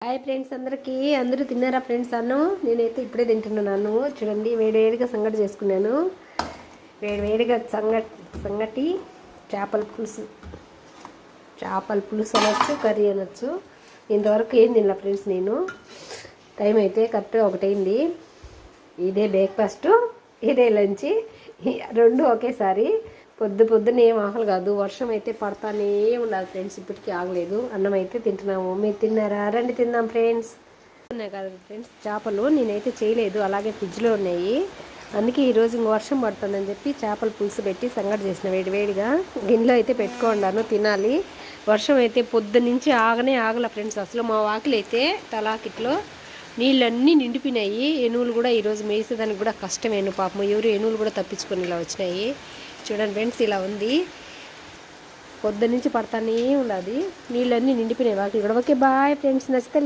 Hi friends, అందరూ తిన్నారా friends? అన్నం నేనైతే ఇప్పుడే తింటున్నాను. చూడండి, వేడివేడిగా సంగటి చేసుకున్నాను. వేడివేడిగా సంగటి చేపల పులుసు అనొచ్చు, కర్రీ అనొచ్చు. ఇంతవరకు ఏం తినలే ఫ్రెండ్స్. నేను టైం అయితే కరెక్ట్గా 1 అయింది. ఇదే బ్రేక్ఫాస్ట్, ఇదే లంచ్, రెండు ఒకేసారి. పొద్దునే ఏం ఆకలి కాదు. వర్షం అయితే పడతానే ఉండాలి ఫ్రెండ్స్. ఇప్పటికీ ఆగలేదు. అన్నం అయితే తింటున్నాము. మీరు తిన్నారా? రండి తిందాం ఫ్రెండ్స్. ఉన్నాయి కదా ఫ్రెండ్స్ చేపలు, నేనైతే చేయలేదు, అలాగే ఫ్రిడ్జ్లో ఉన్నాయి. అందుకే ఈరోజు ఇంక వర్షం పడుతుందని చెప్పి చేపల పులుసు పెట్టి సంగటి చేసిన వేడివేడిగా గిన్నెలో అయితే పెట్టుకున్నాను. తినాలి. వర్షం అయితే పొద్దున్నుంచి ఆగల ఫ్రెండ్స్. అసలు మా వాకిలి అయితే తలాకిట్లో నీళ్ళన్నీ నిండిపోయినాయి. ఎనువులు కూడా ఈరోజు మేసేదానికి కూడా కష్టమేను పాపం. ఎనువులు కూడా తప్పించుకొని ఇలా వచ్చినాయి. చూడండి ఫ్రెండ్స్, ఇలా ఉంది. పొద్దున్నుంచి పడతానే ఉన్నది. నీళ్ళన్నీ నిండిపోయినాయి వాకిలి కూడా. ఓకే బాయ్ ఫ్రెండ్స్, నచ్చితే